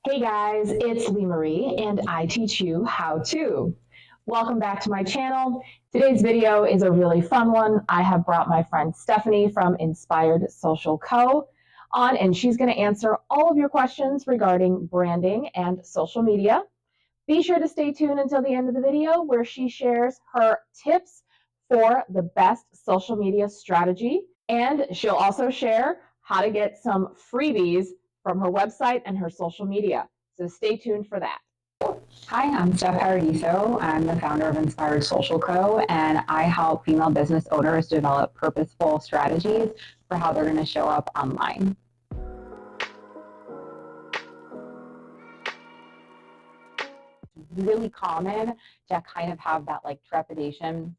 Hey guys, it's Lee Marie and I teach you how to. Welcome back to my channel. Today's video is a really fun one. I have brought my friend Stephanie from Inspired Social Co. on, and she's going to answer all of your questions regarding branding and social media. Be sure to stay tuned until the end of the video where she shares her tips for the best social media strategy, and she'll also share how to get some freebies from her website and her social media. So stay tuned for that. Hi, I'm Steph Paradiso. I'm the founder of Inspired Social Co. and I help female business owners develop purposeful strategies for how they're going to show up online. It's really common to kind of have that trepidation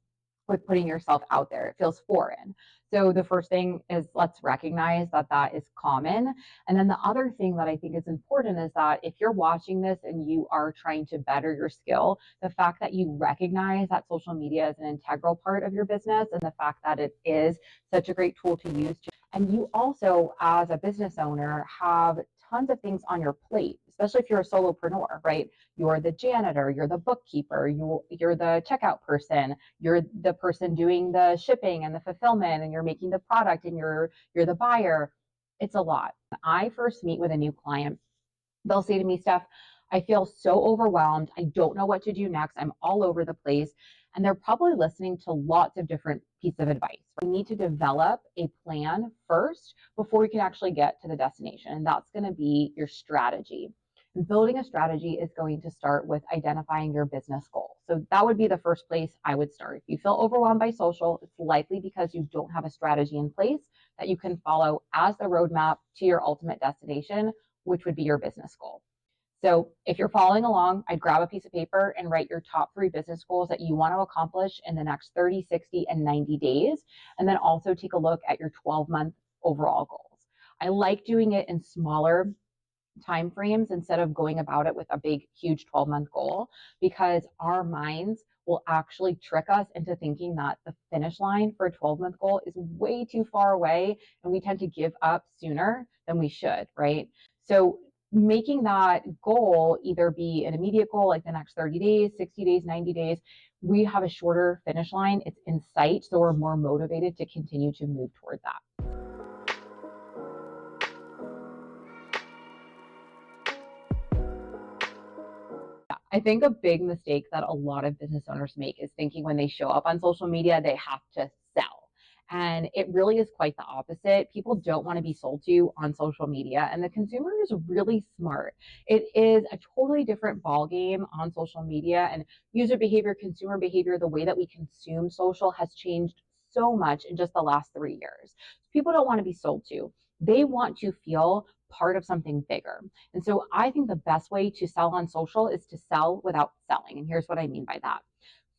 with putting yourself out there. It feels foreign. So the first thing is, let's recognize that that is common. And then the other thing that I think is important is that if you're watching this and you are trying to better your skill, the fact that you recognize that social media is an integral part of your business and the fact that it is such a great tool to use. And you also, as a business owner, have tons of things on your plate, especially if you're a solopreneur, right? You're the janitor, you're the bookkeeper, you're the checkout person, you're the person doing the shipping and the fulfillment, and you're making the product, and you're the buyer. It's a lot. When I first meet with a new client, they'll say to me, Steph, I feel so overwhelmed. I don't know what to do next. I'm all over the place. And they're probably listening to lots of different pieces of advice. We need to develop a plan first before we can actually get to the destination. And that's going to be your strategy. And building a strategy is going to start with identifying your business goal. So that would be the first place I would start. If you feel overwhelmed by social, it's likely because you don't have a strategy in place that you can follow as the roadmap to your ultimate destination, which would be your business goal. So if you're following along, I'd grab a piece of paper and write your top 3 business goals that you want to accomplish in the next 30, 60, and 90 days. And then also take a look at your 12-month overall goals. I like doing it in smaller time frames instead of going about it with a big, huge 12-month goal, because our minds will actually trick us into thinking that the finish line for a 12-month goal is way too far away, and we tend to give up sooner than we should, right? So making that goal either be an immediate goal, like the next 30 days, 60 days, 90 days, we have a shorter finish line. It's in sight, so we're more motivated to continue to move toward that. I think a big mistake that a lot of business owners make is thinking when they show up on social media, they have to sell. And it really is quite the opposite. People don't want to be sold to on social media, and the consumer is really smart. It is a totally different ballgame on social media, and user behavior, consumer behavior, the way that we consume social has changed so much in just the last 3 years. People don't want to be sold to. They want to feel part of something bigger. And so I think the best way to sell on social is to sell without selling. And here's what I mean by that.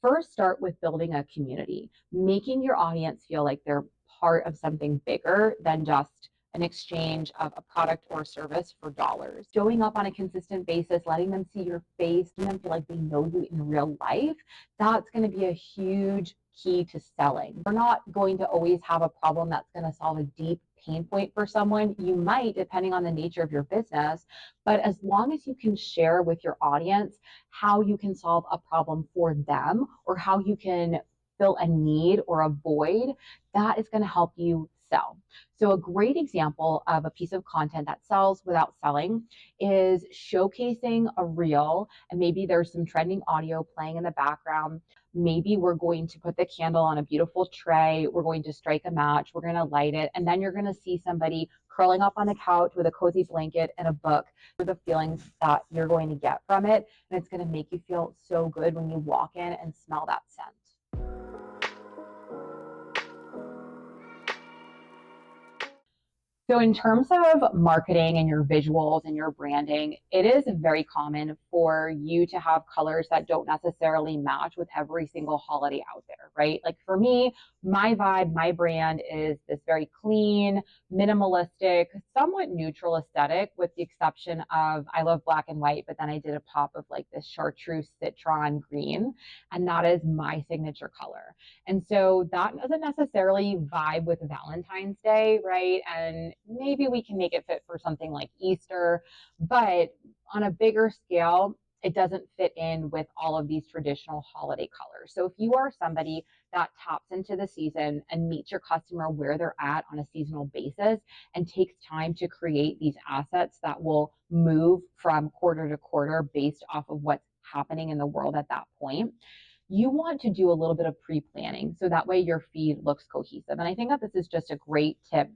First, start with building a community, making your audience feel like they're part of something bigger than just an exchange of a product or service for dollars. Showing up on a consistent basis, letting them see your face, letting them feel like they know you in real life, that's going to be a huge key to selling. We're not going to always have a problem that's going to solve a deep pain point for someone. You might, depending on the nature of your business, but as long as you can share with your audience how you can solve a problem for them or how you can fill a need or a void, that is going to help you sell. So a great example of a piece of content that sells without selling is showcasing a reel, and maybe there's some trending audio playing in the background. Maybe we're going to put the candle on a beautiful tray, we're going to strike a match, we're going to light it, and then you're going to see somebody curling up on the couch with a cozy blanket and a book for the feelings that you're going to get from it. And it's going to make you feel so good when you walk in and smell that scent. So in terms of marketing and your visuals and your branding, it is very common for you to have colors that don't necessarily match with every single holiday out there, right? Like for me, my vibe, my brand is this very clean, minimalistic, somewhat neutral aesthetic, with the exception of I love black and white, but then I did a pop of like this chartreuse citron green, and that is my signature color. And so that doesn't necessarily vibe with Valentine's Day, right? And maybe we can make it fit for something like Easter, but on a bigger scale, it doesn't fit in with all of these traditional holiday colors. So if you are somebody that taps into the season and meets your customer where they're at on a seasonal basis and takes time to create these assets that will move from quarter to quarter based off of what's happening in the world at that point, you want to do a little bit of pre-planning so that way your feed looks cohesive. And I think that this is just a great tip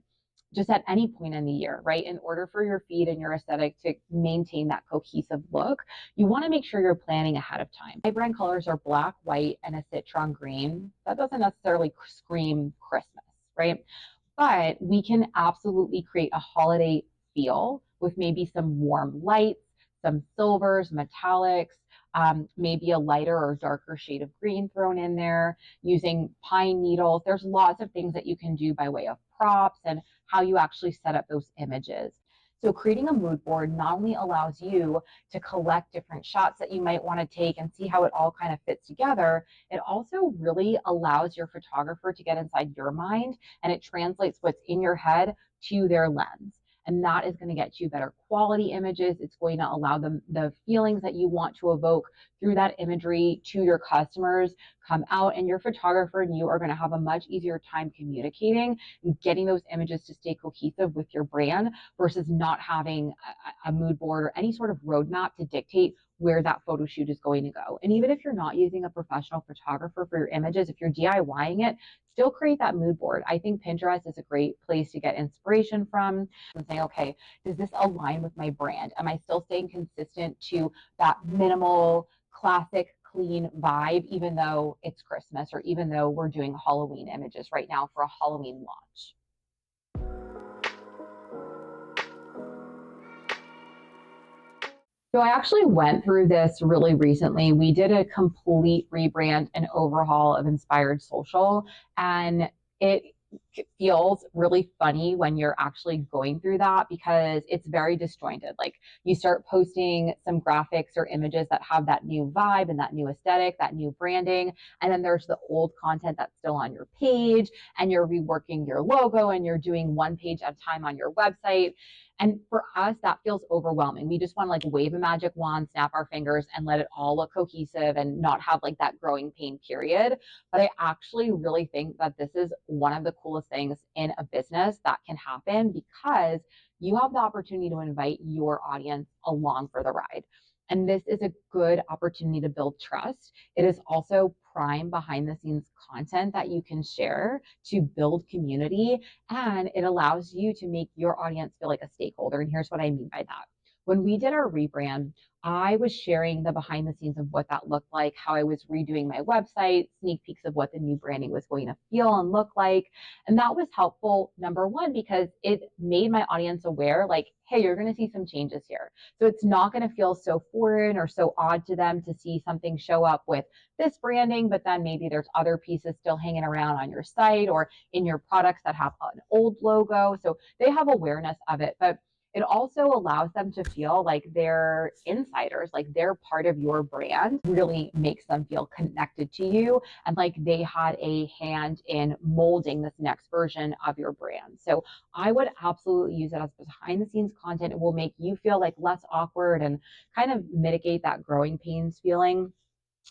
just at any point in the year, right? In order for your feed and your aesthetic to maintain that cohesive look, you want to make sure you're planning ahead of time. My brand colors are black, white, and a citron green. That doesn't necessarily scream Christmas, right? But we can absolutely create a holiday feel with maybe some warm lights, some silvers, metallics, maybe a lighter or darker shade of green thrown in there, using pine needles. There's lots of things that you can do by way of props and how you actually set up those images. So creating a mood board not only allows you to collect different shots that you might want to take and see how it all kind of fits together, it also really allows your photographer to get inside your mind, and it translates what's in your head to their lens. And that is going to get you better quality images. It's going to allow them the feelings that you want to evoke through that imagery to your customers come out, and your photographer and you are going to have a much easier time communicating and getting those images to stay cohesive with your brand versus not having a mood board or any sort of roadmap to dictate where that photo shoot is going to go. And even if you're not using a professional photographer for your images, if you're DIYing it, still create that mood board. I think Pinterest is a great place to get inspiration from and say, okay, does this align with my brand? Am I still staying consistent to that minimal, classic, clean vibe, even though it's Christmas or even though we're doing Halloween images right now for a Halloween launch? So I actually went through this really recently. We did a complete rebrand and overhaul of Inspired Social, and it feels really funny when you're actually going through that because it's very disjointed. Like you start posting some graphics or images that have that new vibe and that new aesthetic, that new branding, and then there's the old content that's still on your page, and you're reworking your logo and you're doing one page at a time on your website. And for us, that feels overwhelming. We just want to like wave a magic wand, snap our fingers, and let it all look cohesive and not have like that growing pain period. But I actually really think that this is one of the coolest things in a business that can happen because you have the opportunity to invite your audience along for the ride. And this is a good opportunity to build trust. It is also prime behind the scenes content that you can share to build community. And it allows you to make your audience feel like a stakeholder. And here's what I mean by that. When we did our rebrand, I was sharing the behind the scenes of what that looked like, how I was redoing my website, sneak peeks of what the new branding was going to feel and look like. And that was helpful, number one, because it made my audience aware, like, hey, you're going to see some changes here. So it's not going to feel so foreign or so odd to them to see something show up with this branding, but then maybe there's other pieces still hanging around on your site or in your products that have an old logo. So they have awareness of it. But it also allows them to feel like they're insiders, like they're part of your brand, really makes them feel connected to you and like they had a hand in molding this next version of your brand. So I would absolutely use it as behind the scenes content. It will make you feel like less awkward and kind of mitigate that growing pains feeling.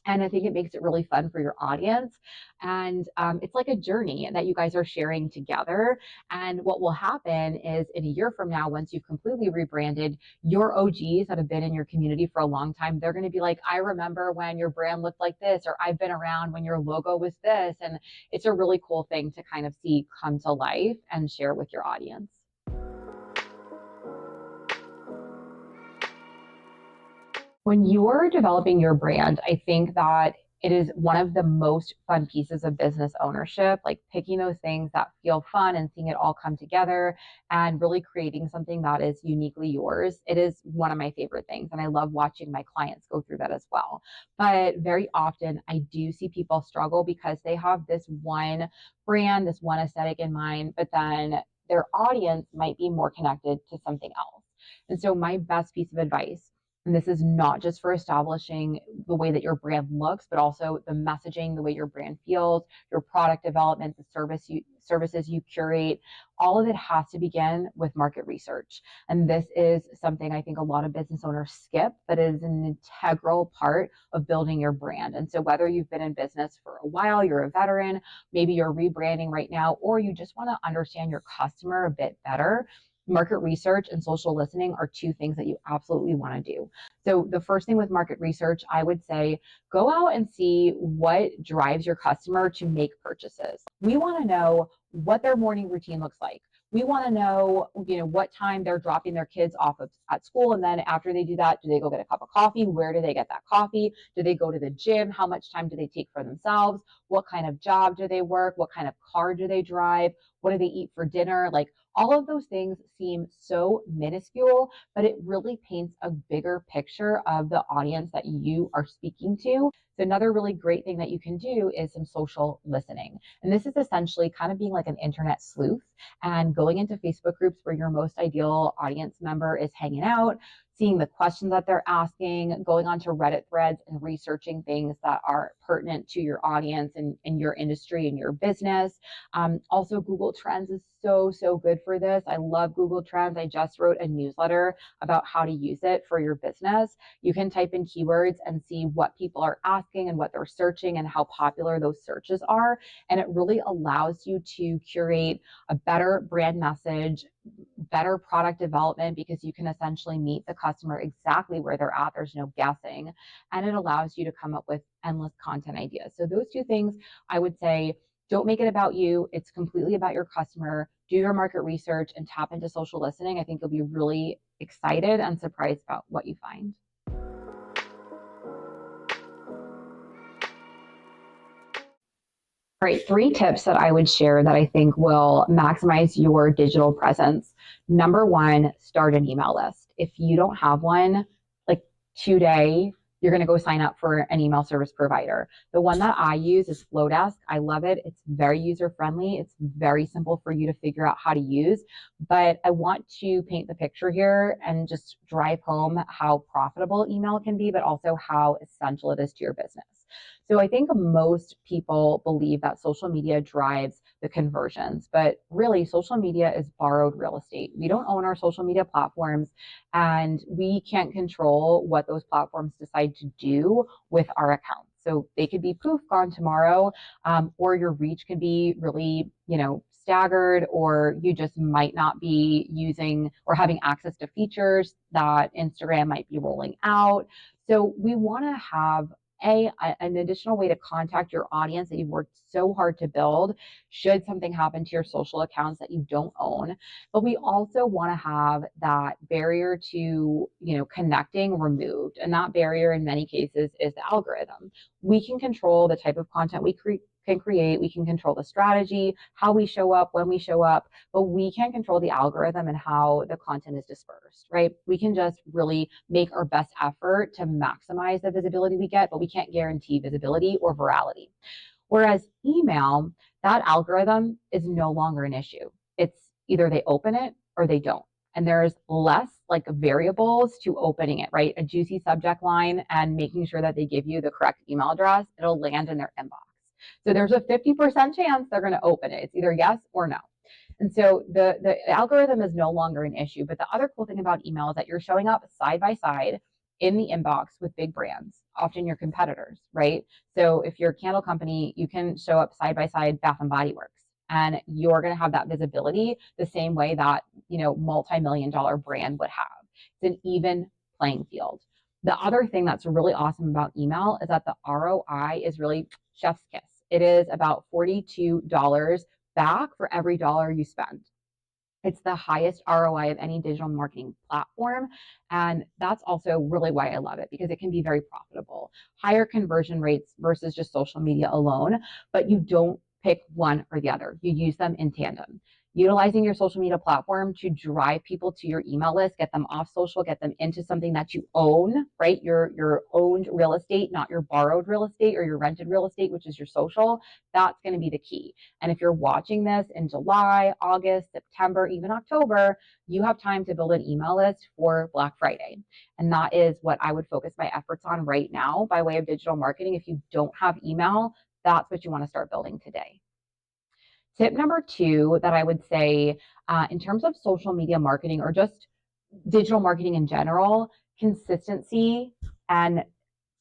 And I think it makes it really fun for your audience. And it's like a journey that you guys are sharing together. And what will happen is in a year from now, once you've completely rebranded, your OGs that have been in your community for a long time, they're going to be like, I remember when your brand looked like this, or I've been around when your logo was this. And it's a really cool thing to kind of see come to life and share with your audience. When you're developing your brand, I think that it is one of the most fun pieces of business ownership, like picking those things that feel fun and seeing it all come together and really creating something that is uniquely yours. It is one of my favorite things. And I love watching my clients go through that as well. But very often I do see people struggle because they have this one brand, this one aesthetic in mind, but then their audience might be more connected to something else. And so my best piece of advice, And this is not just for establishing the way that your brand looks, but also the messaging, the way your brand feels, your product development, the services you curate. All of it has to begin with market research. And this is something I think a lot of business owners skip, but is an integral part of building your brand. And so whether you've been in business for a while, you're a veteran, maybe you're rebranding right now, or you just want to understand your customer a bit better, market research and social listening are two things that you absolutely want to do. So the first thing with market research, I would say, go out and see what drives your customer to make purchases. We want to know what their morning routine looks like. We want to know, what time they're dropping their kids off at school. And then after they do that, do they go get a cup of coffee? Where do they get that coffee? Do they go to the gym? How much time do they take for themselves? What kind of job do they work? What kind of car do they drive? What do they eat for dinner? Like, all of those things seem so minuscule, but it really paints a bigger picture of the audience that you are speaking to. So another really great thing that you can do is some social listening. And this is essentially kind of being like an internet sleuth and going into Facebook groups where your most ideal audience member is hanging out, seeing the questions that they're asking, going onto Reddit threads and researching things that are pertinent to your audience and your industry and your business. Also, Google Trends is so good for this. I love Google Trends. I just wrote a newsletter about how to use it for your business. You can type in keywords and see what people are asking and what they're searching and how popular those searches are. And it really allows you to curate a better brand message, better product development, because you can essentially meet the customer exactly where they're at. There's no guessing. And it allows you to come up with endless content ideas. So those two things, I would say, don't make it about you. It's completely about your customer. Do your market research and tap into social listening. I think you'll be really excited and surprised about what you find. All right, 3 tips that I would share that I think will maximize your digital presence. Number 1, start an email list. If you don't have one, like today, you're going to go sign up for an email service provider. The one that I use is Flowdesk. I love it. It's very user-friendly. It's very simple for you to figure out how to use. But I want to paint the picture here and just drive home how profitable email can be, but also how essential it is to your business. So I think most people believe that social media drives the conversions, but really social media is borrowed real estate. We don't own our social media platforms, and we can't control what those platforms decide to do with our accounts. So they could be poof, gone tomorrow, or your reach could be really, staggered, or you just might not be using or having access to features that Instagram might be rolling out. So we want to have an additional way to contact your audience that you've worked so hard to build should something happen to your social accounts that you don't own. But we also want to have that barrier to, connecting removed. And that barrier in many cases is the algorithm. We can control the type of content we can create. We can control the strategy, how we show up, when we show up, but we can't control the algorithm and how the content is dispersed, right? We can just really make our best effort to maximize the visibility we get, but we can't guarantee visibility or virality. Whereas email, that algorithm is no longer an issue. It's either they open it or they don't. And there's less like variables to opening it, right? A juicy subject line and making sure that they give you the correct email address, it'll land in their inbox. So there's a 50% chance they're going to open it. It's either yes or no. And so the algorithm is no longer an issue. But the other cool thing about email is that you're showing up side by side in the inbox with big brands, often your competitors, right? So if you're a candle company, you can show up side by side Bath and Body Works, and you're going to have that visibility the same way that, multi-million-dollar brand would have. It's an even playing field. The other thing that's really awesome about email is that the ROI is really chef's kiss. It is about $42 back for every dollar you spend. It's the highest ROI of any digital marketing platform. And that's also really why I love it, because it can be very profitable. Higher conversion rates versus just social media alone, but you don't pick one or the other. You use them in tandem. utilizing your social media platform to drive people to your email list, get them off social, get them into something that you own, right? Your owned real estate, not your borrowed real estate or your rented real estate, which is your social. That's going to be the key. And if you're watching this in July, August, September, even October, you have time to build an email list for Black Friday. And that is what I would focus my efforts on right now by way of digital marketing. If you don't have email, that's what you want to start building today. Tip number 2 that I would say in terms of social media marketing or just digital marketing in general, consistency and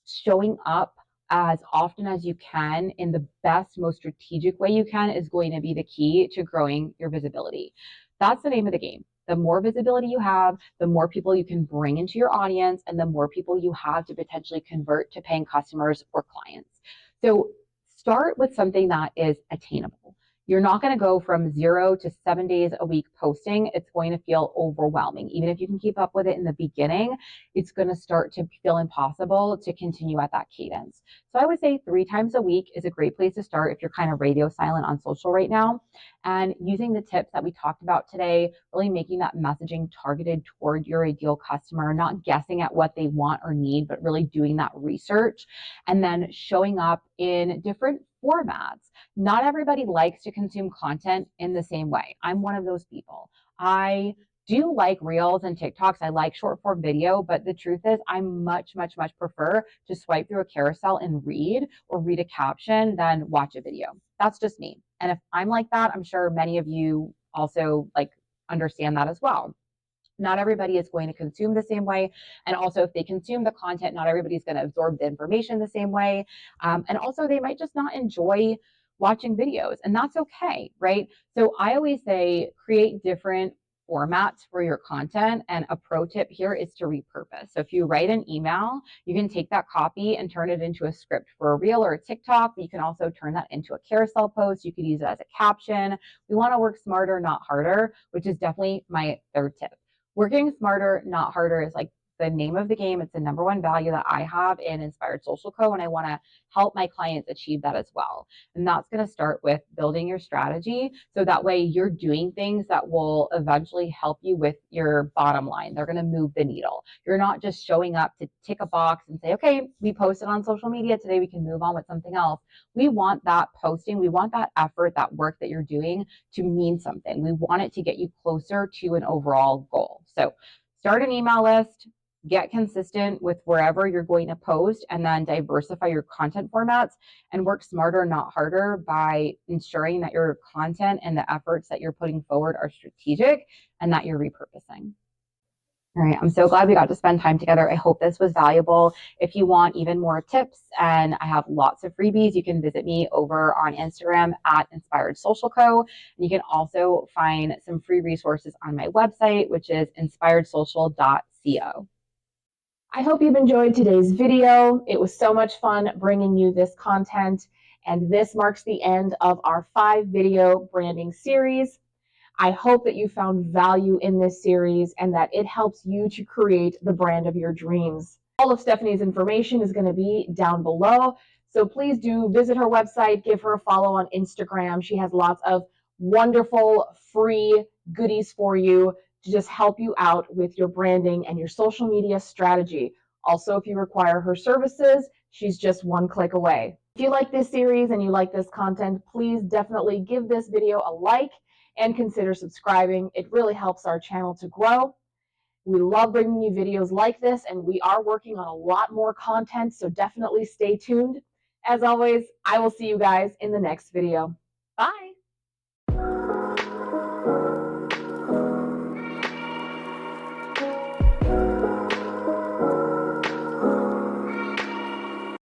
showing up as often as you can in the best, most strategic way you can is going to be the key to growing your visibility. That's the name of the game. The more visibility you have, the more people you can bring into your audience, and the more people you have to potentially convert to paying customers or clients. So start with something that is attainable. You're not going to go from 0 to 7 days a week posting. It's going to feel overwhelming. Even if you can keep up with it in the beginning, it's going to start to feel impossible to continue at that cadence. So I would say 3 times a week is a great place to start if you're kind of radio silent on social right now. And using the tips that we talked about today, really making that messaging targeted toward your ideal customer, not guessing at what they want or need, but really doing that research, and then showing up in different formats. Not everybody likes to consume content in the same way. I'm one of those people. I do like reels and TikToks. I like short form video, but the truth is I much prefer to swipe through a carousel and read or read a caption than watch a video. That's just me. And if I'm like that, I'm sure many of you also like understand that as well. Not everybody is going to consume the same way. And also, if they consume the content, not everybody's going to absorb the information the same way. And also, they might just not enjoy watching videos, and that's okay, right? So I always say create different formats for your content. And a pro tip here is to repurpose. So if you write an email, you can take that copy and turn it into a script for a reel or a TikTok. But you can also turn that into a carousel post. You could use it as a caption. We want to work smarter, not harder, which is definitely my 3rd tip. Working smarter, not harder is like the name of the game. It's the number 1 value that I have in Inspired Social Co. And I want to help my clients achieve that as well. And that's going to start with building your strategy. So that way you're doing things that will eventually help you with your bottom line. They're going to move the needle. You're not just showing up to tick a box and say, okay, we posted on social media today. We can move on with something else. We want that posting. We want that effort, that work that you're doing to mean something. We want it to get you closer to an overall goal. So start an email list, get consistent with wherever you're going to post, and then diversify your content formats and work smarter, not harder by ensuring that your content and the efforts that you're putting forward are strategic and that you're repurposing. All right, I'm so glad we got to spend time together. I hope this was valuable. If you want even more tips, and I have lots of freebies, you can visit me over on Instagram at Inspired Social Co. And you can also find some free resources on my website, which is inspiredsocial.co. I hope you've enjoyed today's video. It was so much fun bringing you this content, and this marks the end of our 5-video branding series. I hope that you found value in this series and that it helps you to create the brand of your dreams. All of Stephanie's information is going to be down below, so please do visit her website, give her a follow on Instagram. She has lots of wonderful free goodies for you to just help you out with your branding and your social media strategy. Also, if you require her services, she's just 1 click away. If you like this series and you like this content, please definitely give this video a like and consider subscribing. It really helps our channel to grow. We love bringing you videos like this, and we are working on a lot more content, so definitely stay tuned. As always, I will see you guys in the next video.